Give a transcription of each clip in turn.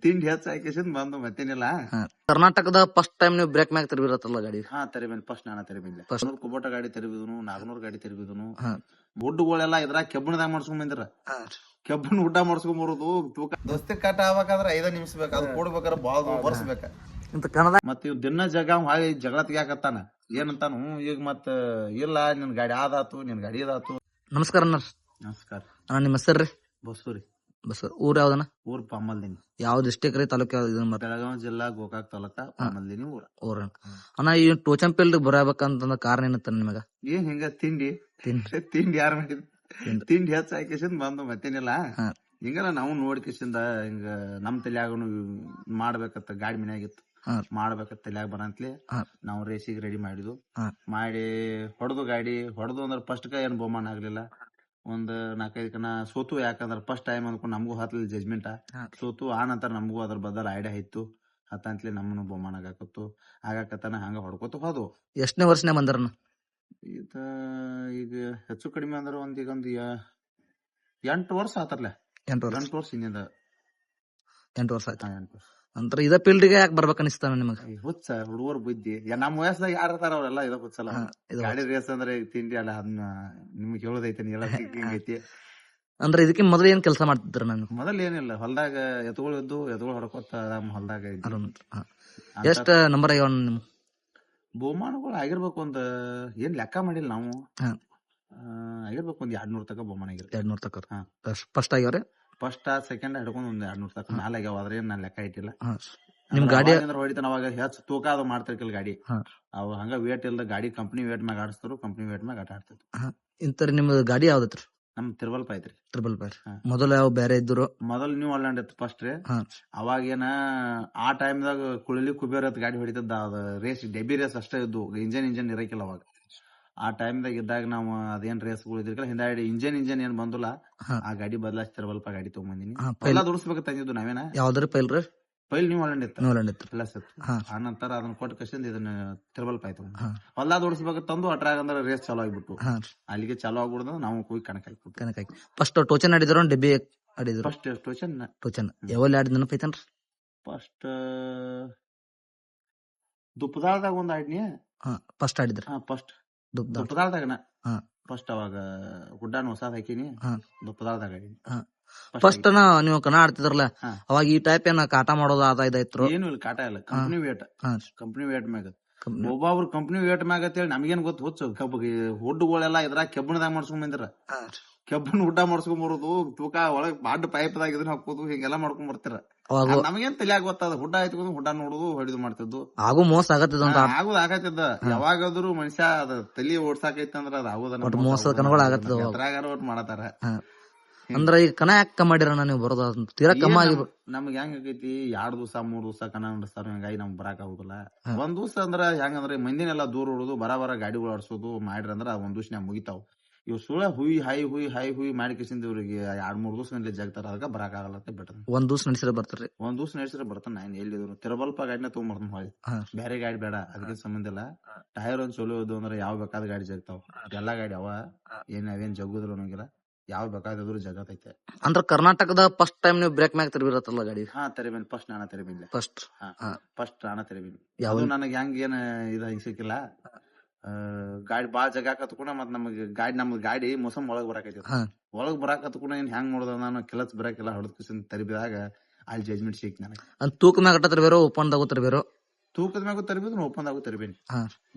ತಿಂಡಿ ಹೆಚ್ಚು ಹಾಕಿಸಿದ್ ಬಂದು ಮತ್ತೇನಿಲ್ಲ. ಕರ್ನಾಟಕದ ಫಸ್ಟ್ ಟೈಮ್ ನೀವು ಬ್ರೇಕ್ ಮ್ಯಾಗ್ ತಿರ್ಬಿರತ್ತಲ್ಲ ಗಾಡಿ. ತೆರಿಬೇನ್ ಫಸ್ಟ್ ನಾನ ತೆರಿಬೇನ್ಲೆ. First. 100 ಕುಬೋಟ ಗಾಡಿ ತೆರಿಬಿದನು, 400 ಗಾಡಿ ತೆರಿಬಿದನು. ಗುಡ್ಡುಗಳೆಲ್ಲ ಇದ್ರಾಗ ಕೆಬ್ಬಣದಾಗ ಮಾಡ್ಸ್ಕೊಂಡ್ ಬಂದಿರ. ಕೆಬ್ಬಣ ಊಟ ಮಾಡ್ಸ್ಕೊಂಡ್ ಬರೋದು ತೂಕ ದೋಸ್ತಿ ಕಟ್ಟ ಆಗ್ಬೇಕಾದ್ರೆ 5 ನಿಮಿಷ ಬೇಕು. ಅದು ಕೂಡ್ಬೇಕಾದ್ರೆ ಬಾಳ ವರ್ಷ ಬೇಕ. ಮತ್ ಇವ್ ದಿನ ಹಾಗೆ ಜಗಳ ತೆಗಿಯಾಕತ್ತಾನ. ಏನಂತಾನು ಈಗ ಮತ್ ಇಲ್ಲ ನಿನ್ ಗಾಡಿ ಆದಾತು, ನಿನ್ ಗಾಡಿ ಇದಾತು. ನಮಸ್ಕಾರ ಅಣ್ಣ. ನಮಸ್ಕಾರ ಅಣ್ಣ ನಿಮ್ಮ ಹೆಸರು? ಬಸೂರಿ. ಊರ್ ಯಾವ್ದಣ್ಣ? ಊರ್ ಪಾಮಲ್ದಿನಿ. ಯಾವ ಡಿಸ್ಟಿಕ್ ರೀ, ತಾಲೂಕ್ ಯಾವ್ದು? ಬೆಳಗಾವಿ ಜಿಲ್ಲಾ ಗೋಕಾಕ್ ತಾಲೂಕ ಪಾಮಲ್ದಿನಿ ಊರ. ಅಣ್ಣ ಈ ಟೋಚಂಪೇಲ್ ಬರಬೇಕಂತ ಕಾರಣ ಏನಂತ ನಿಮಗ? ಏನ್ ಹಿಂಗ ತಿಂಡಿ ಯಾರು ಮಾಡಿದ್ ತಿಂಡಿ ಹೆಚ್ಚು ಹಾಕಿಸಿದ್ ಬಂದು ಮತ್ತೇನಿಲ್ಲ. ಹಿಂಗಲ್ಲ ನಾವು ನೋಡ್ಕಿಸಿಂದ ಹಿಂಗ ನಮ್ ತಲ್ಯಾಗನು ಮಾಡ್ಬೇಕತ್ತ ಗಾಡಿ ಮನ್ಯಾಗಿತ್ತು. ಮಾಡ್ಬೇಕತ್ತ ತಲ್ಯಾಗ ಬರಂತ್ಲಿ ನಾವು ರೇಸಿಗೆ ರೆಡಿ ಮಾಡಿದ್ವು. ಮಾಡಿ ಹೊಡೆದು ಅಂದ್ರೆ ಫಸ್ಟ್ ಏನ್ ಬಹುಮಾನ ಆಗ್ಲಿಲ್ಲ. ಒಂದ್ 4-5 ಕನ ಸೋತು. ಯಾಕಂದ್ರ ಫಸ್ಟ್ ಟೈಮ್ ಅನ್ಕೊಂಡ್ ನಮಗೂ ಹತ್ಲಿ ಜಜ್ಮೆಂಟ್ ಸೋತು. ಆ ನಂತರ ನಮಗೂ ಅದ್ರ ಬದಲ್ ಐಡಿಯಾ ಇತ್ತು. ಹತ್ತಂತ್ಲಿ ನಮ್ಮನ್ನು ಬಹುಮಾನ ಆಗಾಕತ್ತಾನ. ಹಂಗ ಹೊಡ್ಕೋತ ಹೋದ್ವು. ಎಷ್ಟನೇ ವರ್ಷನೇ ಬಂದಾರಣ್ಣ? ಈಗ ಹೆಚ್ಚು ಕಡಿಮೆ ಅಂದ್ರೆ ಈಗೊಂದು 8 ವರ್ಷ ಆತರ್ಲೆ. 8 ವರ್ಷ ಹಿಂದಿಂದ 8 ವರ್ಷ ಆಯ್ತು. 8 ವರ್ಷ ಅಂತರ ಇದ ಫೀಲ್ಡ್ಗೆ ಯಾಕೆ ಬರ್ಬೇಕನ್ನಿಸ್ತಾನ ನಿಮಗ? ಹುಚ್ಚ ಹುಡುಗರು ಬುದ್ಧಿ. ನಮ್ಮ ವಯಸ್ಸದಾಗ ಯಾರತಾರ ಅವ್ರೆಲ್ಲ ಇದ ಹುಚ್ಚಲ್ಲ. ಗಾಡಿ ರೇಸ್ ಅಂದ್ರೆ ತಿಂಡಿ ಅಲ್ಲ. ಅದನ್ನ ನಿಮ್ಗೆ ಹೇಳೋದೈತೆ ಎಲ್ಲ ಐತಿ. ಅಂದ್ರೆ ಇದಕ್ಕೆ ಮೊದಲು ಏನ್ ಕೆಲಸ ಮಾಡ್ತಿದ್ರ? ನಾನು ಮೊದಲ್ ಏನಿಲ್ಲ, ಹೊಲ್ದಾಗ ಎತ್ತುಗಳು ಇದ್ದು ಎತ್ತುಗಳು ಹೊಡ್ಕೋತ ಹೊಲ್ದಾಗ ಎಷ್ಟ ನಂಬರ್ ಆಗ್ಯಾವ ನಿಮ್ ಬಹುಮಾನಗಳು? ಆಗಿರ್ಬೇಕು ಒಂದ್ ಏನ್ ಲೆಕ್ಕ ಮಾಡಿಲ್ಲ ನಾವು. ಆಗಿರ್ಬೇಕು ಒಂದ್ 200 ತಕ ಬಹುಮಾನ ಆಗಿರ್ಬೇಕು. 200 ತಕ ಫಸ್ಟ್ ಆಗ್ಯಾವ್ರಿ? ಫಸ್ಟ್ ಸೆಕೆಂಡ್ ಹಿಡ್ಕೊಂಡ್ ಒಂದ್ 200 ತಕ ಮ್ಯಾಲ ಆಗ್ಯಾವ. ಅದ್ರ ಏನ್ ನಾನ್ ಲೆಕ್ಕ ಇಟ್ಟಿಲ್ಲ. ನಿಮ್ ಗಾಡಿ ಹೊಡಿತಾನ ಅವಾಗ ಹೆಚ್ಚು ತೂಕ ಅದು ಮಾಡ್ತಿರ್ಕಿಲ್ಲ ಗಾಡಿ. ಅವ್ ಹಂಗ ವೇಟ್ ಇಲ್ದ ಗಾಡಿ ಕಂಪ್ನಿ ವೇಟ್ ಮ್ಯಾಗ ಆಡಿಸ್ತಾರು. ಕಂಪ್ನಿ ವೇಟ್ ಮ್ಯಾಗ ಆಟ ಆಡ್ತಿದ್ರು. ಇಂತರ ನಿಮ್ದು ಗಾಡಿ ಯಾವ್ದತ್ರಿ? ನಮ್ ತಿರುವಲ್ಪ ಐತ್ರಿ. ಮೊದಲ ಯಾವ ಬೇರೆ ಇದ್ರು? ಮೊದಲ್ ನ್ಯೂ ಹಾಲೆಂಡ್ ಇತ್ತು ಫಸ್ಟ್ ರೀ. ಅವಾಗ ಏನ ಆ ಟೈಮ್ದಾಗ ಕುಬೇರ್ ಗಾಡಿ ಹೊಡಿತದ. ಅದ ರೇಸ್ ಡೆಬಿ ರೇಸ್ ಅಷ್ಟೇ ಇದ್ದು. ಇಂಜನ್ ಇರಕಿಲ್ಲ ಅವಾಗ. ಆ ಟೈಮ್ದಾಗ ಇದ್ದಾಗ ನಾವು ಅದೇನ್ ರೇಸ್ಗಳು ಇದ್ರಿಕಲ್ಲ ಹಿಂದಾಡಿ ಇಂಜನ್ ಏನ್ ಬಂದಿಲ್ಲ. ಆ ಗಾಡಿ ಬದಲಾಯಿಸಿ ತಿರುವಲ್ಪ ಗಾಡಿ ತಗೊಂಬಂದಿನಿ. ಎಲ್ಲ ದುಡಿಸ್ಬೇಕು ತಂದಿದ್ದು ನಾವೇನ. ಯಾವ್ದ್ರ ಪೈಲ್ ನ್ಯೂ ಹಾಲೆಂಡ್ ಇತ್ತು. ಪ್ಲಸ್ ಇತ್ತು. ಆ ನಂತರ ಅದನ್ನ ಕೊಟ್ಟ ಕಸಿಂದ ಇದನ್ನ ತಿರುವಲ್ಪ ಆಯ್ತು. ಹೊಲ ದುಡಿಸ್ಬೇಕು ತಂದು ಅಟ್ರಾಗ ಅಂದ್ರೆ ರೇಸ್ ಚಾಲೂ ಆಗ್ಬಿಟ್ಟು. ಅಲ್ಲಿಗೆ ಚಾಲೂ ಆಗ್ಬಿಡ್ದು. ನಾವು ಹೋಗಿ ಕಣಕ್ ಫಸ್ಟ್ ಟೋಚನ್ ಆಡಿದ್ರು, ಡೆಬ್ಬಿ ಆಡಿದ್ರು? ಫಸ್ಟ್ ಟೋಚನ್ ಯಾವಲ್ಲಿ ಆಡಿದ ನೆನಪೈತನ್ರಿ? ಫಸ್ಟ್ ದುಪ್ಪದಾಳ್ದಾಗ ಒಂದ್ ಆಡ್ನಿ. ಫಸ್ಟ್ ಆಡಿದ್ರ? ಫಸ್ಟ್ ದುಪ್ಪದಾಳ್ದಾಗನ ಫಸ್ಟ್. ಅವಾಗ ಗುಡ್ಡಾನ ಹೊಸಾದ್ ಹಾಕಿನಿ. ದುಪ್ಪದಾಳ್ದಾಗ ಆಡಿನಿ ಫಸ್ಟ್. ನೀವು ಕಣ ಆಡ್ತಿದ್ರಲ್ಲ ಅವಾಗ ಈ ಟೈಪ್ ಏನ ಕಾಟ ಮಾಡೋದು ಅದ ಇದಾಯ್ತು? ಏನು ಇಲ್ಲ, ಕಾಟ ಇಲ್ಲ. ಕಂಪ್ನಿ ವೇಟ್ ಮ್ಯಾಗ ಒಬ್ಬೊಬ್ರು ಕಂಪ್ನಿ ವೇಟ್ ಮ್ಯಾಗ ಅಂತೇಳಿ ನಮ್ಗೇನ್ ಗೊತ್ತು. ಹುಚ್ಚು ಹುಡ್ಡುಗಳೆಲ್ಲ ಇದ್ರಾಗ ಕೆಬ್ಬಣದಾಗ ಮಾಡ್ಸ್ಕೊಂಡ್ ಬಂದಿರ. ಕೆಬ್ಬಣ ಊಟ ಮಾಡ್ಸ್ಕೊಂಡ್ ಬರೋದು, ತೂಕ ಒಳಗ್ ಬಾಡ್ ಪೈಪ್ದಾಗ ಇದನ್ನ ಹಾಕೋದು, ಹಿಂಗೆಲ್ಲಾ ಮಾಡ್ಕೊಂಡ್ ಬರ್ತಿರ. ನಮಗೇನ್ ತಲೆಯಾಗ ಗೊತ್ತದ. ಹುಡ್ಡ ಆಯ್ತು ಹುಡ್ಡ ನೋಡುದು ಹೊಡಿದು ಮಾಡ್ತಿದ್ದು. ಆಗು ಮೋಸ ಆಗುದ್ ಆಗತ್ತಿದ್ದ. ಯಾವಾಗಾದ್ರು ಮನುಷ್ಯ ಅದ ತಲಿ ಓಡ್ಸಾಕೈತಿ ಅಂದ್ರ ಅದ ಆಗುದ ಮೋಸದ ಕನಗಳು ಆಗತ್ತದ. ಒಟ್ಟು ಮಾಡತಾರ. ಅಂದ್ರ ಈಗ ಕನ ಯಾಕೆ ಮಾಡಿರಣ್ಣ ನೀವು ಬರೋದ? ತೀರಾ ಕಮ್ಮ ಆಗಿ ನಮ್ಗೆ ಹೆಂಗ್ ಆಗೈತಿ, 2 ದಿವಸ 3 ದಿವಸ ಕನ ನಡೆಸ್ತಾರ. ಹಿಂಗಾಗಿ ನಮ್ಗ್ ಬರಾಕ್ ಆಗುದಿಲ್ಲ. ಒಂದ್ ದಿವಸ ಅಂದ್ರ ಹೆಂಗಂದ್ರೆ ಮಂದಿನೆಲ್ಲ ದೂರ ಹೊಡೋದು, ಬರ ಗಾಡಿಗಳು ಆಡ್ಸೋದು ಮಾಡ್ರಂದ್ರ ಒಂದ್ ದಿವ್ಸ ಮುಗಿತಾವ್. ಇವ್ ಸುಳ ಹುಯ್ ಹಾಯ್ ಮಾಡಿ ಕಿಸಿಂದ ಇವ್ರಿಗೆ 2-3 ದಿವಸ ಗಂಟ್ಲೆ ಜಗ್ತಾರ. ಅದಕ್ಕ ಬರಾಕ್ ಆಗಲ್ಲ ಬಿಟ್ಟ. ಒಂದ್ ದಿವ್ಸ ನಡೆಸಿರ ಬರ್ತಾರ್ರಿ? ಒಂದ್ ದಿವ್ಸ ನಡೆಸಿರ ಬರ್ತಾನ. ನಾನು ಎಲ್ಲಿದ್ರು ತಿರುವಲ್ಪ ಗಾಡಿನ ತಗೊಂಡ್ಬರ್ತಾನ. ಹೊಳಿ ಬೇರೆ ಗಾಡಿ ಬೇಡ, ಅದಕ್ಕೆ ಸಂಬಂಧ ಇಲ್ಲ. ಟೈರ್ ಒಂದ್ ಚಲೋ ಇದ್ದು ಅಂದ್ರೆ ಯಾವ ಬೇಕಾದ ಗಾಡಿ ಜಗ್ತಾವ್. ಎಲ್ಲಾ ಗಾಡಿ ಅವೇನ್ ಜಗ್ಗುದಿಲ್ಲ ಅನ್ನೋಂಗಿಲ್ಲ. ಯಾವ ಬೇಕಾದ್ರು ಜಗತ್ತೈತೆ. ಅಂದ್ರ ಕರ್ನಾಟಕದ ಫಸ್ಟ್ ಟೈಮ್ ನೀವು ಬ್ರೇಕ್ ಮ್ಯಾಗ್ ತಿರ್ಬಿರತ್ತಲ್ಲ ಗಾಡಿ? ತೆರಿಬೇನ್ ಫಸ್ಟ್ ನಾನ ತೆರಿಬೇನ್ಲೆ. ಫಸ್ಟ್ ನಾನ ತೆರಿಬೇನ್. ಯಾವ್ದು ನನಗ್ ಹೆಂಗ್ ಏನ್ ಇದ ಸಿಕ್ಕಿಲ್ಲ. ಗಾಡಿ ಬಾಳ ಜಗ ಕತ್ಕೊಂಡ ಮತ್ ನಮ್ಗ್ ಗಾಡಿ ಮೋಸಮ್ ಒಳಗ್ ಬರಾಕೈತಿ. ಒಳಗ್ ಬರಾಕತ್ಕೊಂಡ ಏನ್ ಹೆಂಗ್ ನೋಡ್ದ ನಾನು ಕೆಲಸ ಬರಾಕಿಲ್ಲ. ಹೊಡೆದ್ ಕಿಸಿಂದ ತೆರಿಬಿದಾಗ ಅಲ್ಲಿ ಜಜ್ಮೆಂಟ್ ಸಿಕ್ತಿ ನನಗೆ. ತೂಕ ಮ್ಯಾಗ ತರಬೇರೋ ಓಪನ್ ದಾಗು ತರಬೇರೋ? ತೂಕದ ಮ್ಯಾಗು ತರಬೇಕು, ಓಪನ್ ದಾಗು ತರಬೇನಿ.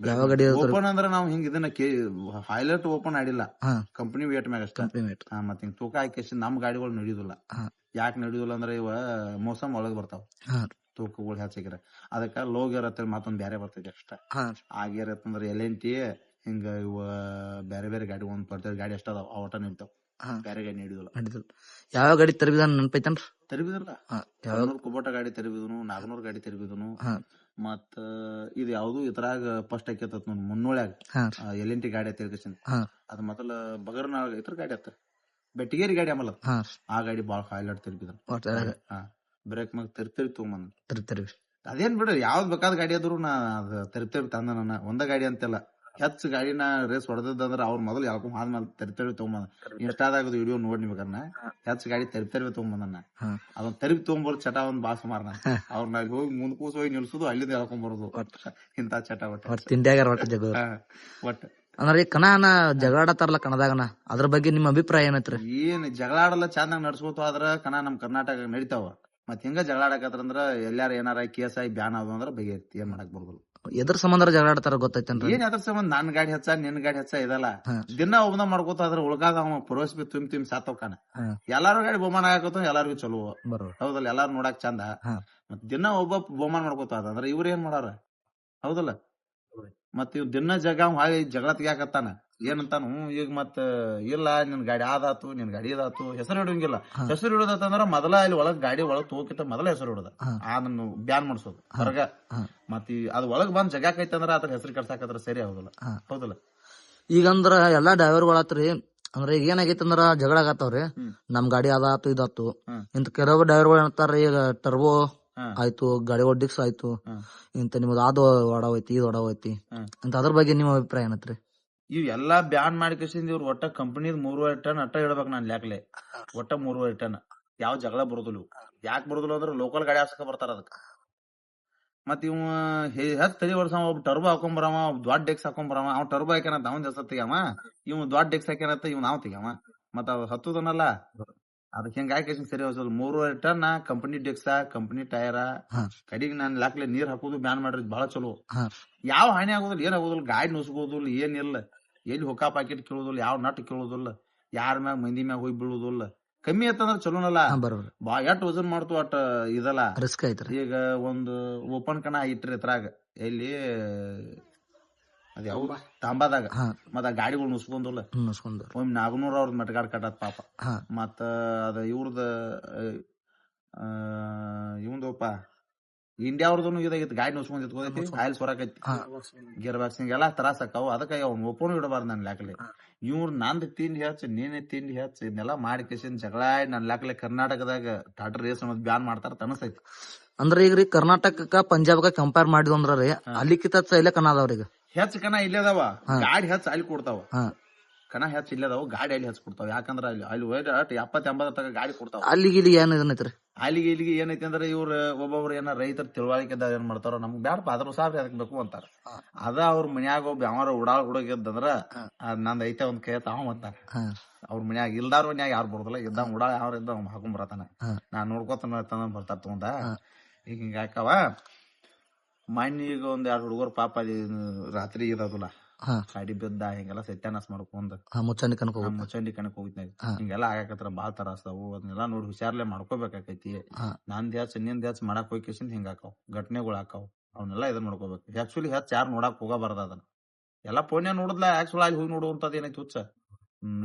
ಓಪನ್ ಅಂದ್ರ ನಾವ್ ಹಿಂಗ್ ಇದನ್ನ ಹೈಲೈಟ್ ಓಪನ್ ಆಡಿಲ್ಲ. ಕಂಪನಿ ವೇಟ್ ಮ್ಯಾಗ ಅಷ್ಟ. ಮತ್ ಹಿಂಗ್ ತೂಕ ಹಾಕಿ ನಮ್ ಗಾಡಿಗಳು ನಡೆಯುದಿಲ್ಲ. ಯಾಕೆ ನಡೆಯುದಿಲ್ಲ ಅಂದ್ರೆ ಇವ ಮೋಸಮ್ ಒಳಗ್ ಬರ್ತಾವ. ತೂಕಗಳು ಹೆಚ್ಚಾಗಿರ ಅದಕ್ಕ ಲೋ ಗೇರ್ ಹತ್ತಿರ ಮತ್ತೊಂದ್ ಬ್ಯಾರೆ ಬರ್ತೈತಿ ಅಷ್ಟ. ಆ ಗೇರ್ ಹತ್ತಂದ್ರ LNT ಹಿಂಗ ಇವ ಬೇರೆ ಗಾಡಿ ಒಂದ್ ಬರ್ತಾವ. ಗಾಡಿ ಅಷ್ಟ ಅದಾವ, ಆ ಒಟ ನಡಿತಾವ. ಬೇರೆ ಗಾಡಿ ನಡೆಯುದಿಲ್ಲ. ಯಾವ ಗಾಡಿ ತರಬಿದ ನೆನಪೈತನ್ರಿ? ತರಬಿದಲ್ಲ 100 ಕುಬೋಟ ಗಾಡಿ ತರಬಿದನು, 400 ಗಾಡಿ ತರಬಿದನು. ಮತ್ತ ಇದು ಯಾವ್ದು ಇದ್ರಾಗ ಫಸ್ಟ್ ಹಾಕೇತ ನೋಡ್ ಮುನ್ನೋಳ್ಯಾಗ LNT ಗಾಡಿ ತಿರ್ಗಿಸಿನ. ಅದ್ ಮೊದಲ ಬಗರ್ನಾಳ ಇತರ ಗಾಡಿ ಆತ, ಬೆಟ್ಟಿಗೇರಿ ಗಾಡಿ ಆಮಲ್ಲ. ಆ ಗಾಡಿ ಬಾಳ ಹೈಲೈಟ್ ತಿರ್ಗಿದ್ರ. ಬ್ರೇಕ್ ಮ್ಯಾಗ ತೆರಿ ತಗೊಂಬಂದ. ಅದೇನ್ ಬಿಡ್ರಿ, ಯಾವ್ದ್ ಬೇಕಾದ ಗಾಡಿ ಆದ್ರು ನಾ ತೆರಿ ತಂದ. ಒಂದ ಗಾಡಿ ಅಂತೆಲ್ಲ ಹೆಚ್ಚು ಗಾಡಿನ ರೇಸ್ ಹೊಡೆದಂದ್ರ ಅವ್ರ ಮೊದಲು ಯಾಕೋ ಆದ್ಮೇಲೆ ತರಿತರಿ ತಗೊಂಬಂದ ಇನ್ಸ್ಟಾದಾಗ ವಿಡಿಯೋ ನೋಡಿ ನಿಮ್ಗನ್ನ ಹೆಚ್ಚು ಗಾಡಿ ತರಿತರಿ ತಗೊಂಬಂದನ್ನ ಅದೊಂದ್ ತರಿಬಿ ತಗೊಂಬರ್ ಚಟ ಒಂದ್ ಬಾಳ ಸುಮಾರನ ಅವ್ರನ್ನ ಅಲ್ಲಿ ಹೋಗಿ ಮುಂದ್ಕೂಸ್ ಹೋಗಿ ನಿಲ್ಸುದು ಅಲ್ಲಿಂದ ಹೇಳ್ಕೊಂಡ್ ಬರೋದು ಇಂತ ಚಟ ಒಟ್ಟ ತಿಂಡಿಯಾಗ ಒಟ್ಟ ಜಗ ಒಟ್ಟ ಅಂದ್ರೆ ಈ ಕಣನ ಜಗಳಾಡತಾರಲ್ಲ ಕಣದಾಗನ ಅದ್ರ ಬಗ್ಗೆ ನಿಮ್ ಅಭಿಪ್ರಾಯ ಏನೈತ್ರಿ? ಏನ್ ಜಗಳ ಆಡಲ್ಲ ಚಂದಾಗ ನಡ್ಸ್ಕೊತ ಆದ್ರ ಕಣ ನಮ್ ಕರ್ನಾಟಕ ನಡಿತಾವ. ಮತ್ ಹಿಂಗ ಜಗಳ ಆಡಕತ್ತಂದ್ರ ಎಲ್ಲಾರ ಏನಾರ ಕೇಸ್ ಆಗಿ ಬ್ಯಾನ್ ಆದ್ವು ಅಂದ್ರ ಬಗೆಹರಿತಿ, ಏನ್ ಮಾಡಕ್ ಬರೋದಿಲ್ಲ. ಎದ್ರ ಸಂಬಂಧ ಜಗಳಾಡ್ತಾರ ಗೊತ್ತೈತೇನ್ರಿ? ಏನ್ ಅದ್ರ ಸಂಬಂಧ ನನ್ ಗಾಡಿ ಹೆಚ್ಚ ನಿನ್ ಗಾಡಿ ಹೆಚ್ಚ ಇದಲ್ಲ, ದಿನ ಒಬ್ಬನ ಮಾಡ್ಕೋತ ಅದ್ರ ಉಳ್ಕಾದ ಅವ ಪುರೋಸ್ ಬಿ ತುಂಬಿ ಸಾತವ್ಕಾನ. ಎಲ್ಲಾರು ಗಾಡಿ ಬಹುಮಾನ ಆಗತ್ತ ಎಲ್ಲಾರ್ಗು ಚಲೋ ಹೌದಲ್ಲ, ಎಲ್ಲಾರು ನೋಡಾಕ್ ಚಂದ. ಮತ್ ದಿನ ಒಬ್ಬ ಬಹುಮಾನ ಮಾಡ್ಕೋತ ಅದ್ರ ಇವ್ರ ಏನ್ ಮಾಡಾರ ಹೌದಲ್ಲ. ಮತ್ ಇವ್ ದಿನ ಜಗಳ ತೆಗ್ಯಾಕತ್ತಾನ ಏನಂತಾನು ಈಗ ಮತ್ ಇಲ್ಲ ನಿನ್ ಗಾಡಿ ಆದಾತು ನಿನ್ ಗಾಡಿ ಇದಾತು ಹೆಸರು ಇಡಂಗಿಲ್ಲ. ಹೆಸರು ಇಡೋದಂದ್ರ ಮೊದಲ ಅಲ್ಲಿ ಒಳಗ್ ಗಾಡಿ ಒಳಗ್ ತಗೋಕಿತ್ತ ಮೊದಲ ಹೆಸರು ಇಡೋದ ಅದನ್ನು ಬ್ಯಾನ್ ಮಾಡ್ಸೋದು ಹೊರಗ. ಮತ್ ಅದ್ ಒಳಗ್ ಬಂದ್ ಜಗಾಕೈತಂದ್ರ ಅದ್ರ ಹೆಸರು ಕಟ್ಸಾಕತ್ರ ಸರಿ ಹೌದಲ್ಲ ಹೌದಲ್ಲ. ಈಗಂದ್ರ ಎಲ್ಲಾ ಡ್ರೈವರ್ಗಳಾತ್ರಿ ಅಂದ್ರೆ ಈಗ ಏನಾಗೈತಿ ಅಂದ್ರ ಜಗಳ ಆಗತ್ತವ್ರಿ, ನಮ್ ಗಾಡಿ ಅದಾತು ಇದಾತು ಇಂತ ಕೆಲವು ಡ್ರೈವರ್ಗಳು ಏನಂತಾರ ಈಗ ಟರ್ಬೋ ಆಯ್ತು ಗಾಡಿ ಡಿಕ್ಸ್ ಆಯ್ತು ಇಂತ ನಿಮ್ದು ಅದು ಹೊಡವೈತಿ ಇದು ಹೊಡವೈತಿ ಅಂತ, ಅದ್ರ ಬಗ್ಗೆ ನಿಮ್ ಅಭಿಪ್ರಾಯ ಏನತ್ರಿ? ಇವ್ ಎಲ್ಲಾ ಬ್ಯಾನ್ ಮಾಡಿಕೇಸಿಂದ ಇವ್ರು ಒಟ್ಟ ಕಂಪನಿ 3.5 ಟನ್ ಅಟ್ಟ ಇಡ್ಬೇಕು ನಾನ್ ಲ್ಯಾಕ್ಲೆ. ಒಟ್ಟ 3.5 ಟನ್ ಯಾವ ಜಗಳ ಬರೋದಿಲ್ಲ. ಯಾಕೆ ಬರೋದಿಲ್ಲ ಅಂದ್ರೆ ಲೋಕಲ್ ಗಾಡಿ ಹಾಸ್ಕ ಬರ್ತಾರ ಅದಕ್ಕ. ಮತ್ ಇವ್ ಹೆಚ್ಚ್ ತಲಿ ವರ್ಷ ಒಬ್ಬ ಟರ್ಬೋ ಹಾಕೊಂಬರವ, ಒಬ್ಬ ದೊಡ್ಡ ಡೆಕ್ಸ್ ಹಾಕೊಂಬರವ. ಅವ್ ಟರ್ಬೋ ಹಾಕ್ಯಾನಂತ ಅವನ್ ಹೆಸರು ತೆಗ್ಯಾವ, ಇವ್ ದೊಡ್ಡ ಡೆಕ್ಸ್ ಹಾಕ್ಯಾನಂತ ಇವ್ ನಾವ್ ತೆಗ್ಯಾವ. ಮತ್ ಅವ್ ಹತ್ತದನಲ್ಲ ಅದಕ್ಕೆ ಹೆಂಗ ಹಾಕೇಸಿ ಸರಿ ಹೋಸಲ್. 3.5 ಟನ್ ಕಂಪನಿ ಡೆಕ್ಸ ಕಂಪನಿ ಟೈರ ಕಡಿಗೆ ನಾನ್ ಲಾಕ್ಲೆ ನೀರ್ ಹಾಕೋದು ಬ್ಯಾನ್ ಮಾಡ್ರಿ ಬಹಳ ಚಲೋ. ಯಾವ ಹಾನಿ ಆಗೋದಿಲ್ಲ, ಏನ್ ಆಗೋದಿಲ್ಲ, ಗಾಡಿ ನುಸ್ಕೋದಿಲ್ಲ, ಏನಿಲ್ಲ, ಎಲ್ಲಿ ಹೊಕ್ಕ ಪಾಕೆಟ್ ಕೇಳೋದಿಲ್ಲ, ಯಾವ ನಟ್ ಕೇಳೋದಿಲ್ಲ, ಯಾರ ಮ್ಯಾಗ ಮಂದಿ ಮ್ಯಾಗ ಹೋಗಿ ಬೀಳುದಿಲ್ಲ. ಕಮ್ಮಿ ಐತಂದ್ರ ಚಲೋನಲ್ಲ, ಎಟ್ ವಜನ್ ಮಾಡ್ತು ಅಟ್ ಇದಲ್ಲ ರಿಸ್ಕ್ ಐತ್ರಿ. ಈಗ ಒಂದು ಓಪನ್ ಕಣ ಇಟ್ರಿ ಇದ್ರಾಗ ಎಲ್ಲಿ ಅದ ಯಾವ ತಾಂಬಾದಾಗ ಮತ್ತ ಗಾಡಿಗಳು ನುಸ್ಕೊಂದಿಲ್ಲ. ಒಮ್ಮೆ ನಾಗನೂರ್ ಅವ್ರದ್ ಮೆಟ್ಗಾಡ್ ಕಟ್ಟತ್ ಪಾಪ. ಮತ್ತ ಅದ ಇವ್ರದ ಇವಂದಪ್ಪ ಇಂಡಿಯಾ ಅವ್ರದ್ದು ಇದಾಗಿತ್ತು, ಗಾಡಿ ನುಸ್ಕೊಂಡ್ ಇತ್ಕೋದೈತಿ, ಆಯಿಲ್ ಸೊರಕೈತಿ, ಗೇರ್ ಬಾಕ್ಸಿಂಗ್ ಎಲ್ಲಾ ತ್ರಾಸ ಆಕಾವು. ಅದಕ್ಕೆ ಅವ್ನ ಒಪ್ಪನು ಇಡಬಾರ್ದು ನನ್ ಲಾಕ್ಲೆ. ಇವ್ರು ನಂದ್ ತಿಂಡಿ ಹೆಚ್ಚ ನೀನೇ ತಿಂಡಿ ಹೆಚ್ಚ ಇದನ್ನೆಲ್ಲಾ ಮಾಡಿ ಕೇಸಿನ್ ಜಗಳ ನನ್ ಲಾಕ್ಲೆ ಕರ್ನಾಟಕದಾಗ ಟಾಟಾ ರೇಸ್ ಅನ್ನೋದು ಬ್ಯಾನ್ ಮಾಡ್ತಾರ ಅನಸ್ತೈತಿ. ಅಂದ್ರೆ ಈಗ ರೀ ಕರ್ನಾಟಕಕ್ಕ ಪಂಜಾಬ್ಗ ಕಂಪೇರ್ ಮಾಡಿದ್ವಂದ್ರ ರೀ ಅಲ್ಲಿಕಿತ ಇಲ್ಲೇ ಕಣ ಅದಾವ್ರೀಗ ಹೆಚ್ಚ ಕಣ ಇಲ್ಲೇ ಅದಾವ, ಗಾಡಿ ಹೆಚ್ಚ ಅಲ್ಲಿ ಕೊಡ್ತಾವ. ಕಣ ಹೆಚ್ಚ ಇಲ್ಲೇ ಅದಾವ, ಗಾಡಿ ಅಲ್ಲಿ ಹೆಚ್ಚ ಕೊಡ್ತಾವ. ಯಾಕಂದ್ರ ಅಲ್ಲಿ 70-80 ತಗ ಗಾಡಿ ಕೊಡ್ತಾವ. ಅಲ್ಲಿಗೆ ಇಲ್ಲಿ ಏನ್ ಇದನ್ನೈತ್ರಿ? ಅಲ್ಲಿಗೆ ಇಲ್ಲಿಗೆ ಏನೈತಿ ಅಂದ್ರೆ ಇವ್ರ ಒಬ್ಬೊಬ್ರು ಏನ ರೈತರ ತಿಳುವಳಿಕೆದಾಗ ಏನ್ ಮಾಡ್ತಾರ, ನಮ್ಗ್ ಬ್ಯಾಡಪ್ಪ ಅದ್ರ ಸಾವಿರ ಅದಕ್ ಬೇಕು ಅಂತಾರ. ಅದ ಅವ್ರ ಮನ್ಯಾಗ ಒಬ್ಬ ಯಾವಾರ ಉಡಾಳ್ ಹುಡುಗಿದ್ದಂದ್ರ ನಂದ್ ಐತೆ ಒಂದ್ ಕೈ ತಾವ್ ಅಂತಾರ. ಅವ್ರ ಮನ್ಯಾಗ ಇಲ್ದಾರ ಮನ್ಯಾಗ ಯಾರು ಬರೋದಿಲ್ಲ, ಇದ್ದಂಗ ಉಡಾಳ ಯಾವ್ರ ಇದ್ದ ಹಾಕೊಂಡ್ ಬರತಾನ, ನಾನ್ ನೋಡ್ಕೊತಾನ ಬರ್ತಾರ ತಗೊಂಡ. ಈಗ ಹಿಂಗ ಹಾಕವ ಮಣ್ಣಿ ಈಗ ಒಂದ್ 2 ಹುಡುಗರು ಪಾಪ ಅಲ್ಲಿ ರಾತ್ರಿ ಇರೋದಿಲ್ಲ ಗಾಡಿ ಬಿದ್ದ ಹಿಂಗೆಲ್ಲ ಸತ್ಯಾನಾಶ ಮಾಡ್ಕೊಂಡ್ ಮುಚ್ಚಂಡಿ ಕಣಕ್ ಹೋಗಿದ್ನಾಗ ಹಿಂಗೆಲ್ಲಾ ಆಗಾಕತ್ರ ಬಾಳ ತರಾಸವು. ಅದನ್ನೆಲ್ಲಾ ನೋಡಿ ಹುಷಾರ್ಲೆ ಮಾಡ್ಕೋಬೇಕಾಕೈತಿ. ನಂದ್ ಹೆಚ್ಚ ನಿಂದ್ ಹೆಚ್ಚ ಮಾಡಕ್ ಹೋಗಿಸಿಂದ ಹಿಂಗ ಹಾಕಾವ್ ಘಟನೆಗಳು ಹಾಕಾವ್. ಅವನ್ನೆಲ್ಲಾ ಇದನ್ ಮಾಡ್ಕೋಬೇಕು. ಆಕ್ಚುಲಿ ಹೆಚ್ಚ ಯಾರು ನೋಡಕ್ ಹೋಗಬಾರ್ದ ಅದನ್ನ. ಎಲ್ಲಾ ಫೋನ್ಯಾಗ ನೋಡಿದ್ಲ ಆಕ್ಚುಲಿ ಅಲ್ಲಿ ಹೋಗಿ ನೋಡುವಂತದ್ ಏನೈತಿ ಹುಚ್ಚ.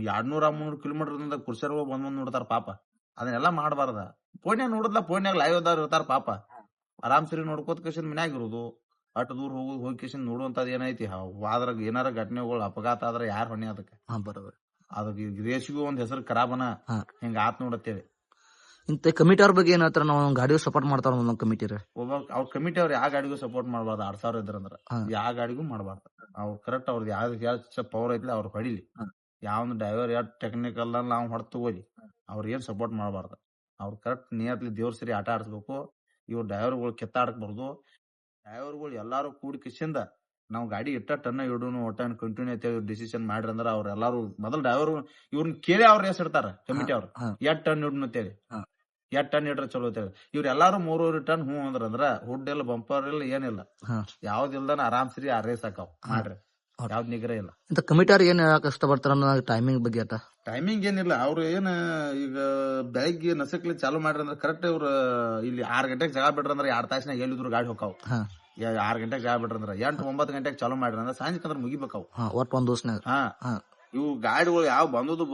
200-300 ಕಿಲೋಮೀಟರ್ ಕುರ್ಸರ್ಗಳು ಬಂದ್ ನೋಡ್ತಾರ ಪಾಪ. ಅದನ್ನೆಲ್ಲಾ ಮಾಡಬಾರ್ದ. ಫೋನ್ಯಾಗ ನೋಡಿದ್ಲ, ಫೋನ್ಯಾಗ ಲೈವ್ ಇರ್ತಾರ ಪಾಪ. ಆರಾಮ್ ಸರಿ ನೋಡ್ಕೋತ ಕೇಸಿಂದ ಮನ್ಯಾಗ ಇರುದು, ಅಟ್ ದೂರ ಹೋಗಿ ಕೇಸಿಂದ ನೋಡುವಂತದ್ ಏನೈತಿ. ಅದ್ರಾಗ ಏನಾರ ಘಟನೆಗಳು ಅಪಘಾತ ಆದ್ರ ಯಾರ್ ಹೊಣೆ ಅದಕ್ಕೆ? ಅದಕ್ಕೆ ದೇಶಿಗೂ ಒಂದ್ ಹೆಸರು ಖರಾಬನ ಹಿಂಗ ಆತ್ ನೋಡತ್ತೇಳಿ. ಇಂತ ಕಮಿಟಿ ಅವ್ರ ಬಗ್ಗೆ ಏನ್ ಹೇಳ್ತಾರ? ನಾವು ಗಾಡಿಗೂ ಸಪೋರ್ಟ್ ಮಾಡ್ತಾರ ಒಂದೊಂದ್ ಕಮಿಟಿ ಅವ್ರ ಕಮಿಟಿ ಅವ್ರ ಯಾವ ಗಾಡಿಗೂ ಸಪೋರ್ಟ್ ಮಾಡಬಾರ್ದು. 2,000 ಇದ್ರಂದ್ರ ಯಾವ ಗಾಡಿಗೂ ಮಾಡಬಾರ್ದು. ಅವ್ರು ಕರೆಕ್ಟ್ ಅವ್ರದ್ದು ಯಾವ್ದು ಪವರ್ ಐತ್ಲಿ ಅವ್ರು ಹೊಡಿಲಿ. ಯಾವ್ದು ಡ್ರೈವರ್ ಯಾವ ಟೆಕ್ನಿಕಲ್ ನಾವ್ ಹೊಡ್ ತಗೋಲಿ, ಅವ್ರ ಏನ್ ಸಪೋರ್ಟ್ ಮಾಡಬಾರ್ದು. ಅವ್ರ ಕರೆಕ್ಟ್ ನಿಯತ್ಲಿ ದೇವ್ರ ಸರಿ ಆಟ ಆಡ್ಸ್ಬೇಕು. ಇವ್ರ ಡ್ರೈವರ್ಗಳು ಕಿತ್ತಾಡಕ್ಬಾರ್ದು. ಡ್ರೈವರ್ಗಳು ಎಲ್ಲಾರು ಕೂಡಿ ಕಿಸಿಂದ ನಾವ್ ಗಾಡಿ ಇಟ್ಟ ಟನ್ನ ಇಡೋನು ಒಟ್ಟ ಕಂಟಿನ್ಯೂ ಐತಿ ಡಿಸಿಷನ್ ಮಾಡ್ರಿ ಅಂದ್ರ ಅವ್ರ ಎಲ್ಲಾರು ಮೊದಲ್ ಡ್ರೈವರ್ ಇವ್ರನ್ನ ಕೇಳಿ ಅವ್ರ ಹೆಸರಿಡ್ತಾರ ಕಮಿಟಿ ಅವ್ರು. 8 ಟನ್ ಇಡ್ನು ಅಂತೇಳಿ, 8 ಟನ್ ಇಡ್ರ ಚಲೋ ಅಂತೇಳಿ. ಇವ್ರ ಎಲ್ಲಾರು 3.5 ಟನ್ ಅಂದ್ರ ಹುಡ್ ಇಲ್ಲ, ಬಂಪರ್ ಇಲ್ಲ, ಏನಿಲ್ಲ, ಯಾವ್ದ ಇಲ್ದಾನ ಆರಾಮ್ ಸರಿ ಆ ರೇಸ್ ಹಾಕಾವ್ ಮಾಡ್ರಿ. ಯಾವ್ದ್ ನಿಗ್ರ ಇಲ್ಲ. ಇಂತ ಕಮಿಟಿ ಅವ್ರಿಗೆ ಏನ್ ಹೇಳಕ್ ಇಷ್ಟ ಪಡ್ತಾರ ಟೈಮಿಂಗ್ ಬಗ್ಗೆ? ಟೈಮಿಂಗ್ ಏನಿಲ್ಲ. ಅವ್ರು ಏನ್ ಈಗ ಬೆಳಗ್ಗೆ ನಸಕ್ಲಿ ಚಾಲು ಮಾಡ್ರಿ ಅಂದ್ರೆ ಕರೆಕ್ಟ್ ಇವ್ರ ಇಲ್ಲಿ 6 ಗಂಟೆಗೆ ಜಾಗ ಬಿಡ್ರಂದ್ರ 2 ತಾಸಿನಾಗ ಎಲ್ಲಿದ್ರು ಗಾಡಿ ಹೋಕಾವ್. 6 ಗಂಟೆಗೆ ಜಾಗ ಬಿಡ್ರಂದ್ರ 8-9 ಗಂಟೆಗೆ ಚಾಲು ಮಾಡ್ರಿ ಅಂದ್ರೆ ಸಂಜೆ ಮುಗಿಬೇಕಾವ್ ಒಟ್ ಒಂದ್ ದಿವಸ. ಇವು ಗಾಡಿಗಳು ಯಾವ ಬಂದದು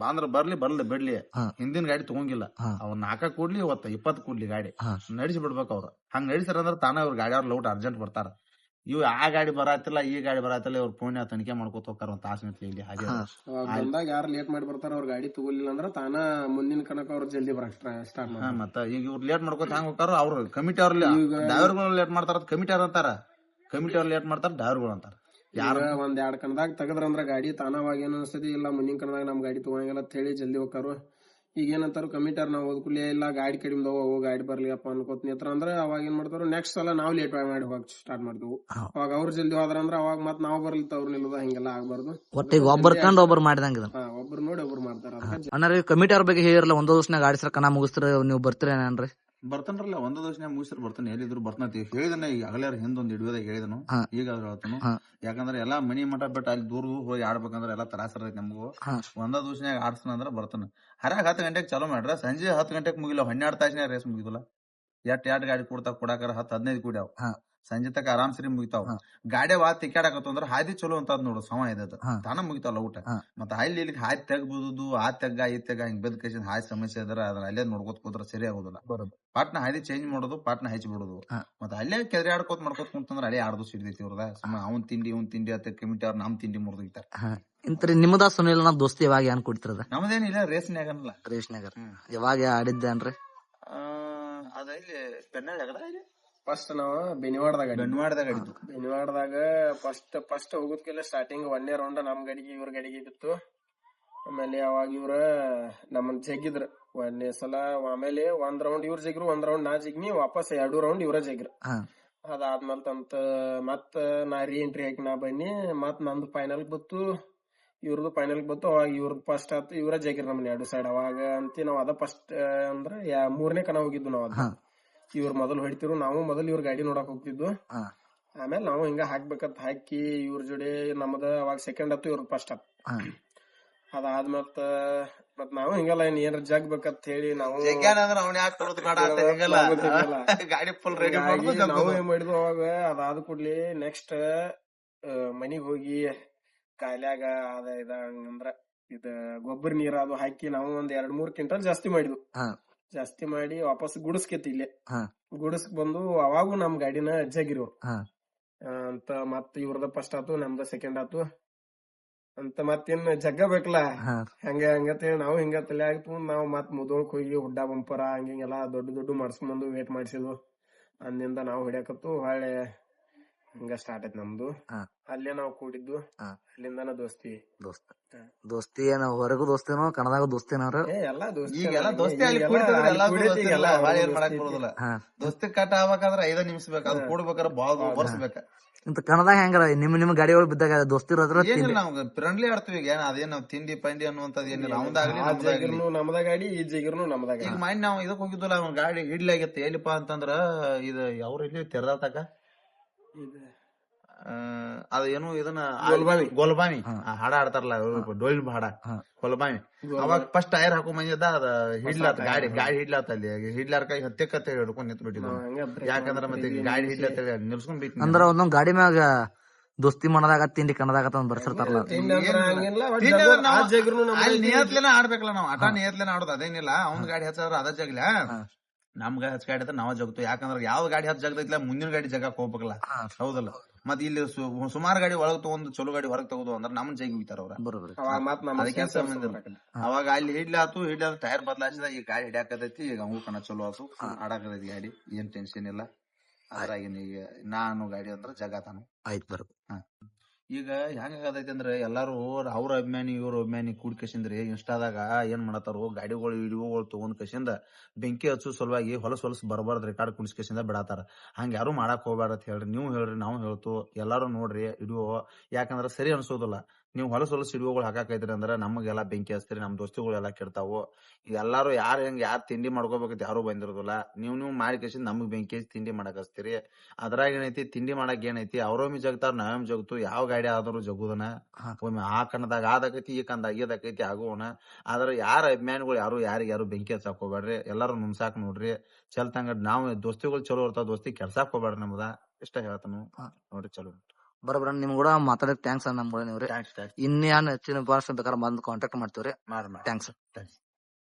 ಬಂದ್ರ ಬರ್ಲಿ ಬಿಡ್ಲಿ, ಹಿಂದಿನ ಗಾಡಿ ತಗೊಂಗಿಲ್ಲ. ಅವ್ನ 4 ಕೂಡ್ಲಿ 20 ಕೂಡ್ಲಿ ಗಾಡಿ ನಡೆಸಿ ಬಿಡ್ಬೇಕು. ಅವ್ರು ಹಂಗ ನಡೆಸ್ಯಾರ ಅಂದ್ರ ತಾನ ಇವ್ರ ಗಾಡಿ ಅವ್ರ ಲೌಟ್ ಅರ್ಜೆಂಟ್ ಬರ್ತಾರ. ಇವ್ ಆ ಗಾಡಿ ಬರಾತಿಲ್ಲ ಈ ಗಾಡಿ ಬರಾತಿಲ್ಲ, ಇವ್ರ ಫೋನ್ ತನಿಖೆ ಮಾಡ್ಕೊತ ಹೋಗ್ತಾರ ಒಂದ್ ತಾಸ ಇಲ್ಲಿ. ಹಾಗೆ ಯಾರು ಲೇಟ್ ಮಾಡಿ ಬರ್ತಾರ, ಅವ್ರ ಗಾಡಿ ತಗೊಲಿಲ್ಲ ಅಂದ್ರ ತಾನ ಮುಂದಿನ ಕನಕ ಅವ್ರ ಜಲ್ದಿ ಬರಕ್ ಸ್ಟಾರ್ಟ್ ಮಾಡ್ತಾರ. ಮತ್ತ ಈಗ ಇವ್ರು ಲೇಟ್ ಮಾಡ್ಕೊತ ಹೆಂಗ್ ಹೋಗ್ತಾರ? ಅವ್ರ ಕಮಿಟಿ ಅವ್ರ ಡ್ರೈವರ್ಗಳು ಲೇಟ್ ಮಾಡ್ತಾರ, ಕಮಿಟಿ ಅವ್ರ ಅಂತಾರ. ಕಮಿಟಿ ಅವ್ರ ಲೇಟ್ ಮಾಡ್ತಾರ, ಡ್ರೈವರ್ಗಳು ಅಂತಾರ. ಒಂದ್ 2 ಕಣದಾಗ ತೆಗದ್ರಂದ್ರ ಗಾಡಿ ತಾನವಾಗಿ ಏನ್ ಅನ್ಸ್ತತಿ, ಇಲ್ಲ ಮುಂದಿನ ಕಣದಾಗ ನಮ್ ಗಾಡಿ ತಗೊಂಗಿಲ್ಲ ಅಂತ ಹೇಳಿ ಜಲ್ದಿ ಹೋಗ್ತಾರು. ಈಗ ಏನಂತಾರು ಕಮಿಟರ್ ನಾವ್ ಓದ್ಕುಲಿ ಇಲ್ಲ ಗಾಡಿ ಕಡಿಮೆ ಅವು ಗಾಡಿ ಬರ್ಲಿಯಪ್ಪ ಅನ್ಕೋತ್ ನಿತ್ರ ಅಂದ್ರ ಅವಾಗ ಏನ್ ಮಾಡ್ತಾರು, ನೆಕ್ಸ್ಟ್ ಸಲ ನಾವ್ ಲೇಟ್ ಮಾಡಿ ಹೋಗಕ್ ಸ್ಟಾರ್ಟ್ ಮಾಡ್ತೀವಿ. ಅವಾಗ ಅವ್ರು ಜಲ್ದಿ ಹೋದ್ರಂದ್ರ ಅವಾಗ ಮತ್ ನಾವ್ ಬರ್ಲಿತ್ತ ಅವ್ರು ನಿಲ್ಲದ, ಹಿಂಗೆಲ್ಲ ಆಗ್ಬಾರ್ದು. ಒಟ್ಟಿಗೆ ಒಬ್ಬರ್ ಕಂಡ್ ಒಬ್ಬರು ಮಾಡಿದಂಗ ಒಬ್ರು ನೋಡಿ ಒಬ್ರು ಮಾಡ್ತಾರ. ಅಣ್ಣ ಕಮಿಟಿ ಅವ್ರ ಬಗ್ಗೆ ಹೇಳಿರಲ್ಲ, ಒಂದ್ ದಿವಸನಾಗ ಗಾಡಿ ಕಣ ಮುಗಿಸ್ತಾರ, ನೀವು ಬರ್ತೀರೇನ್ರಿ? ಬರ್ತಾನ್ರಲ್ಲ, ಒಂದ್ ದಿವಸ ಮುಗಿಸ್ರ ಬರ್ತಾನೆ, ಎಲ್ಲಿದ್ರು ಬರ್ತಾನತಿ ಹೇಳಿದನ. ಈಗ ಅಗಲ್ಯಾರ ಹಿಂದೊಂದ್ ಹಿಡಿಯೋದಾಗ ಹೇಳಿದನು, ಈಗ ಹೇಳ್ತಾನು. ಯಾಕಂದ್ರೆ ಎಲ್ಲಾ ಮನಿ ಮಠ ಬಿಟ್ಟು ಅಲ್ಲಿ ದೂರ ಹೋಗಿ ಆಡ್ಬೇಕಂದ್ರೆ ಎಲ್ಲಾ ತ್ರಾಸ ಐತಿ ನಮಗೂ. ಒಂದ ದಿವಸನಾಗ ಆಡ್ಸನ ಅಂದ್ರ ಬರ್ತಾನ. ಹರಾಗ 10 ಗಂಟೆಗೆ ಚಾಲೂ ಮಾಡ್ರ ಸಂಜೆ 10 ಗಂಟೆಗೆ ಮುಗಿಲ್ಲ, 12 ತಾಸಿನ ರೇಸ್ ಮುಗಿದಿಲ್ಲ. ಎಟ್ ಗಾಡಿ ಕೊಡಾಕರ 10-15 ಕೂಡ್ಯಾವ. ಸಂಜೆ ತಕ ಆರಾಮ್ ಸರಿ ಮುಗಿತಾವ. ಗಾಡಿ ತಿಕ್ಕಾಡಕತ್ತ ಅಂದ್ರ ಹಾದಿ ಚಲೋ ಅಂತ ನೋಡು, ಸಮ ಇದ ತಾನ ಮುಗಿತಾವಲ್ಲ ಊಟ. ಮತ್ತ ಅಲ್ಲಿ ಇಲ್ಲಿ ಹಾದಿ ತೆಗ್ಬೋದು, ಆ ತೆಗ್ಗ ಈ ತೆಗ್ಗ ಹಿಂಗ್ ಬೆದ್ ಕೈಸಿಂದ ಹಾದಿ ಸಮಸ್ಯೆ ಇದ್ರ ಅದನ್ನ ಅಲ್ಲೇ ನೋಡ್ಕೋತ ಕೂತ್ರ ಸರಿ ಆಗುದಿಲ್ಲ. ಪಾಟ್ನ ಹಾದಿ ಚೇಂಜ್ ಮಾಡೋದು, ಪಾಟ್ನ ಹಚ್ಚಿ ಬಿಡೋದು. ಮತ್ತ ಅಲ್ಲೇ ಕೆದ್ರಿ ಆಡ್ಕೋತ್ ಮಾಡ್ಕೋತ ಕುಂತಂದ್ರ ಅಲ್ಲೇ ಆಡ್ದು ಸಿಡ್ದೈತಿ ಇವ್ರದ. ಸುಮ್ಮ ಅವ್ನ್ ತಿಂಡಿ ಅಂತ ಕಮಿಟಿ ಅವ್ರ ನಮ್ ತಿಂಡಿ ಮುರಿದಿರ್ತಾರ. ಇಂತ್ರಿ ನಿಮ್ಮದ ಸುನಿಲ್ ದೋಸ್ತಿ ಯಾವಾಗ ಏನ್ ಕೊಡ್ತಿರದ? ನಮ್ದೇನಿಲ್ಲ, ರೇಸ್ನ್ಯಾಗನಲ್ಲ. ರೇಸ್ನಾಗ ಯಾವಾಗ ಆಡಿದ್ದೇನ್ರಿ? ಅದ ಇಲ್ಲಿ ಪೆನ್ನಾಳ್ ಫಸ್ಟ್ ನಾವ್ ಬೆನಿವಾಡದಾಗ ಫಸ್ಟ್ ಹೋಗುದಕ್ಕೆಲ್ಲ ಸ್ಟಾರ್ಟಿಂಗ್ 1ನೇ ರೌಂಡ್ ನಮ್ ಗಡಿಗೆ ಇವ್ರ ಗಡಿಗೆ ಬಿತ್ತು. ಆಮೇಲೆ ಅವಾಗ ಇವ್ರ ನಮ್ಮನ್ ಜಗ್ಗಿದ್ರ 1ನೇ ಸಲ. ಆಮೇಲೆ 1 ರೌಂಡ್ ಇವ್ರ ಜಗ್ರು, 1 ರೌಂಡ್ ನಾ ಜಿಗ್ನಿ, ವಾಪಸ್ 2 ರೌಂಡ್ ಇವ್ರ ಜಗ್ರ. ಅದಾದ್ಮೇಲೆ ಮತ್ ನಾ ರೀ ಎಂಟ್ರಿ ಹಾಕಿ ನಾ ಬನ್ನಿ, ಮತ್ ನಂದು ಫೈನಲ್ ಬತ್ತು, ಇವ್ರದ್ದು ಫೈನಲ್ ಬತ್ತು. ಅವಾಗ ಇವ್ರದ್ದು ಫಸ್ಟ್ ಆತು, ಇವ್ರ ಜಗ್ರ ನಮ್ಮನ್ 2 ಸೈಡ್. ಅವಾಗ ಅಂತಿ ನಾವ್ ಅದ ಫಸ್ಟ್ ಅಂದ್ರ 3ನೇ ಕಣ ಹೋಗಿದ್ದು ನಾವ್. ಅದ ಇವ್ರ ಮೊದಲು ಹೊಡಿತಿರು, ನಾವು ಮೊದಲು ಇವ್ರ ಗಾಡಿ ನೋಡಕ್ ಹೋಗ್ತಿದ್ವು. ಆಮೇಲೆ ನಾವು ಹಿಂಗ ಹಾಕ್ಬೇಕಂತ ಹಾಕಿ ಇವ್ರ ಜೋಡಿ ನಮ್ದ ಅವಾಗ ಸೆಕೆಂಡ್ ಆತು, ಇವ್ರ ಫಸ್ಟ್ ಆತು. ಅದಾದ್ಮತ್ ನಾವು ಹಿಂಗಲ್ಲ ಏನ್ ಜಗ್ಬೇಕಂತ ಹೇಳಿ ನಾವು ನಾವು ಏನ್ ಮಾಡಿದ್ವು ಅವಾಗ. ಅದಾದ ಕೂಡ್ಲಿ ನೆಕ್ಸ್ಟ್ ಮನಿಗ್ ಹೋಗಿ ಕಾಲ್ಯಾಗ ಅದ ಇದಂದ್ರ ಗೊಬ್ಬರ ನೀರ್ ಅದು ಹಾಕಿ ನಾವು ಒಂದ್ 2-3 ಕ್ವಿಂಟಲ್ ಜಾಸ್ತಿ ಮಾಡಿದ್ವು. ಜಾಸ್ತಿ ಮಾಡಿ ವಾಪಸ್ ಗುಡಿಸ್ಕೇತಿ ಇಲ್ಲೇ ಗುಡಿಸ್ಕ್ ಬಂದು ಅವಾಗೂ ನಮ್ ಗಾಡಿನ ಜಗಿರು ಅಂತ. ಮತ್ ಇವ್ರದ ಫಸ್ಟ್ ಆತು, ನಮ್ದ ಸೆಕೆಂಡ್ ಆತು ಅಂತ. ಮತ್ತೇನ್ ಜಗ್ಗಬೇಕಲ್ಲ ಹಂಗಂತ ಹೇಳಿ ನಾವು ಹಿಂಗ ತಲೆ ಆಗ್ತು. ನಾವ್ ಮತ್ ಮುದೋಳಕ್ ಹೋಗಿ ಹುಡ್ಡ ಬಂಪರ ಹಂಗೆಲ್ಲಾ ದೊಡ್ಡ ಮಾಡ್ಸ್ಕೊಂಡ್ ವೇಟ್ ಮಾಡ್ಸಿದ್ವು. ಅಂದಿಂದ ನಾವು ಹಿಡಿಯಕತ್ತು ಹೊಳ್ಳೆ ಹಿಂಗ ಸ್ಟಾರ್ಟ್ ಆಯ್ತು ನಮ್ದು. ಅಲ್ಲೇ ನಾವ್ ಕೂಡಿದ್ದು, ಅಲ್ಲಿಂದಾನ ದೋಸ್ತಿ ಏನ ಹೊರಗೂ ದೋಸ್ತಿನೋ ಕನ್ನದಾಗ ದೋಸ್ತಿನವ್ರ ಎಲ್ಲಾ ದೋಸ್ತಿ ಕಟ್ ಆಗ್ಬೇಕಂದ್ರ 5 ನಿಮಿಷ ಬೇಕು, ಅದು ಕೂಡ್ಬೇಕಾರ ಬಾಳ ವರ್ಷ ಬೇಕ. ಇಂತ ಕನ್ನದಾಗ ಹೆಂಗಾರ ನಿಮ್ ಗಾಡಿಗಳು ಬಿದ್ದಾಗ ದೋಸ್ತಿ ಏನಿಲ್ಲ, ನಾವು ಫ್ರೆಂಡ್ಲಿ ಆಡ್ತೀವಿ. ಈಗ ಅದೇನು ತಿಂಡಿ ಪಂಡಿ ಅನ್ನುವಂಥದ್ದು ಏನಿಲ್ಲ. ಅವಂದಾಗ್ಲಿ ನಮ್ದ ಗಾಡಿ, ಈ ಜಗಿರ್ನು ನಮ್ದ ಗಾಡಿ. ಈಗ ಮೈಂಡ್ ನಾವ್ ಇದಕ್ ಹೋಗಿದ್ವಲ್ಲ, ಅವ್ನ ಗಾಡಿ ಹಿಡ್ಲಾಗಿತ್ತು. ಎಲ್ಲಿಪಾ ಅಂತಂದ್ರ ಇದು ಅವ್ರ ಇಲ್ಲಿ ತೆರದಾತಕ ಅದೇನು ಇದನ್ನ ಗೋಲ್ಬಾವಿ ಹಾಡ ಆಡ್ತಾರಲ್ಲ, ಡೋಲಿನ ಹಾಡ ಗೋಲ್ಬಾವಿ. ಅವಾಗ ಫಸ್ಟ್ ಟೈರ್ ಹಾಕೋ ಮಂದಿದ ಅದ ಹಿಡ್ಲಾತ, ಗಾಡಿ ಹಿಡ್ಲಾತ. ಅಲ್ಲಿ ಹಿಡ್ಲಾರ ಕೈ ಹತ್ತೆಕತ್ತೆ ಹಿಡ್ಕೊಂಡ್ ನಿಂತ್ ಬಿಟ್ಟಿದ್ವು. ಯಾಕಂದ್ರ ಮತ್ತೆ ಗಾಡಿ ಹಿಡ್ಲಾತ ನಿಲ್ಸ್ಕೊಂಡ್ ಬಿಟ್ಟು ಅಂದ್ರ ಒಂದೊಂದ್ ಗಾಡಿ ಮ್ಯಾಗ ದೋಸ್ತಿ ಮಾಡದಾಗ ತಿಂಡಿ ಕನ್ನದಾಗ ಬರ್ಸಿರ್ತಾರಲ್ಲ. ಅಲ್ಲಿ ನಿಯತ್ಲೇನ ಆಡ್ಬೇಕಲ್ಲ ನಾವು, ಆಟ ನಿಯತ್ಲೇನ ಆಡೋದು. ಅದೇನಿಲ್ಲ, ಅವ್ನ ಗಾಡಿ ಹಚ್ಚಾದ್ರ ಅದ ಜಗ್ಲ, ನಮ್ ಗಾಡಿ ಹಚ್ಚ ಗಾಡಿ ನಾವ್ ಜಗ್ತು. ಯಾಕಂದ್ರ ಯಾವ ಗಾಡಿ ಹಚ್ಚ ಜಗದೈತಿಲ್ಲ, ಮುಂದಿನ ಗಾಡಿ ಜಗಕ್ ಹೋಗ್ಬೇಕಲ್ಲ, ಹೌದಲ್ಲ. ಮತ್ ಇಲ್ಲಿ ಸುಮಾರು ಗಾಡಿ ಒಳಗ್ ತಗೊಂಡ್ ಚಲೋ ಗಾಡಿ ಹೊರಗ್ ತಗೋದು ಅಂದ್ರ ನಮ್ ಜೈಗಿ ಹೋಗ್ತಾರ ಅವ್ರ. ಅದಕ್ಕೆ ಸಂಬಂಧ ಇಲ್ಲ. ಅವಾಗ ಅಲ್ಲಿ ಹಿಡ್ಲಾತು ಟೈರ್ ಬದಲಾಯಿಸಿದ, ಈ ಗಾಡಿ ಹಿಡ್ಯಾಕತೈತಿ. ಈಗ ಅವು ಕಣ ಚಲೋ ಆತು, ಆಡಾಕತೈತಿ ಗಾಡಿ, ಏನ್ ಟೆನ್ಷನ್ ಇಲ್ಲ. ಅದ್ರಾಗಿನ ಈಗ ನಾನು ಗಾಡಿ ಅಂದ್ರ ಜಗತಾನು ಆಯ್ತು ಬರ್ಬೇಕು. ಈಗ ಹೆಂಗಾಗತೈತಿ ಅಂದ್ರೆ ಎಲ್ಲಾರು ಅವ್ರ ಅಭಿಮಾನಿ ಇವ್ರ ಅಭಿಮಾನಿ ಕೂಡ್ಕೇಶಂದ್ರಿ ಇನ್ಸ್ಟಾದಾಗ ಏನ್ ಮಾಡತಾರು, ಗಾಡಿಗಳು ವಿಡಿಯೋಗಳು ತಗೊಂಡ್ ಕೇಶಿಂದ ಬೆಂಕಿ ಹಚ್ಚು ಸಲುವಾಗಿ ಹೊಲಸ್ ಬರ್ಬಾರ್ದು ರೆಕಾರ್ಡ್ ಕುಣಿಸ್ಕೇಶಿಂದ ಬಿಡತಾರ. ಹಂಗ ಯಾರು ಮಾಡಕ್ ಹೋಗ್ಬೇಡ ಅಂತ ಹೇಳ್ರಿ. ನೀವು ಹೇಳ್ರಿ, ನಾವು ಹೇಳ್ತು, ಎಲ್ಲಾರು ನೋಡ್ರಿ ವಿಡಿಯೋ. ಯಾಕಂದ್ರ ಸರಿ ಅನ್ಸೋದಿಲ್ಲ. ನೀವು ಹೊಲಸ್ ವಿಡಿಯೋಗಳು ಹಾಕಾಕೈತ್ರಿ ಅಂದ್ರ ನಮಗೆಲ್ಲಾ ಬೆಂಕಿ ಹಚ್ತೀರಿ, ನಮ್ ದೋಸ್ತಿಗಳು ಎಲ್ಲಾ ಕೆಡ್ತಾವು. ಎಲ್ಲಾರು ಯಾರು ತಿಂಡಿ ಮಾಡ್ಕೋಬೇಕಂತ ಯಾರು ಬಂದಿರೋದಿಲ್ಲ. ನೀವು ಮಾಡಿ ಕೇಶಿಂದ ನಮಗ್ ಬೆಂಕಿ ಹಚ್ಚಿ ತಿಂಡಿ ಮಾಡಕ್ ಹಚ್ತೀರಿ. ಅದ್ರಾಗ ಏನೈತಿ, ತಿಂಡಿ ಮಾಡಕ್ ಏನೈತಿ, ಅವ್ರೊಮ್ಮೆ ಜಗ್ತಾರ, ನಾವೇಮ್ ಜಗ್ತು. ಯಾವ ಗಾಡಿ ಆದ್ರೂ ಜಗುದನ, ಒಮ್ಮೆ ಆ ಕಣ್ಣದಾಗ ಆದಾಕೈತಿ, ಈ ಕಣ್ಣದಾಗ ಇದಕೈತಿ ಆಗೋಣ. ಆದ್ರ ಯಾರ ಅಭಿಮಾನಿಗಳು ಯಾರು ಬೆಂಕಿ ಹಚ್ಚಾಕ್ ಹೋಗ್ಬೇಡ್ರಿ. ಎಲ್ಲಾರು ನುಮ್ಸಾಕ್ ನೋಡ್ರಿ. ಚಲ್ತಂಗ ನಾವ್ ದೋಸ್ತಿಗಳು ಚಲೋ ಇರ್ತಾವ, ದೋಸ್ತಿ ಕೆಲ್ಸಾಕ್ ಹೋಗ್ಬೇಡ್ರಿ. ನಮ್ದ ಇಷ್ಟ ಹೇಳ್ತಾನು ನೋಡ್ರಿ. ಚಲೋ ಬರೋಬ್ರ ನಿಮ್ ಕೂಡ ಮಾತಾಡಕ್ ಥ್ಯಾಂಕ್ಸ್. ನಮ್ ಕೂಡ ನೀವ್ರಿ ಇನ್ನೇನ್ ಹೆಚ್ಚಿನ ಭಾಷೆ ಬೇಕಾದ್ರೆ ಬಂದ್ ಕಾಂಟ್ಯಾಕ್ಟ್ ಮಾಡ್ತೀವ್ರಿ. ಥ್ಯಾಂಕ್ಸ್.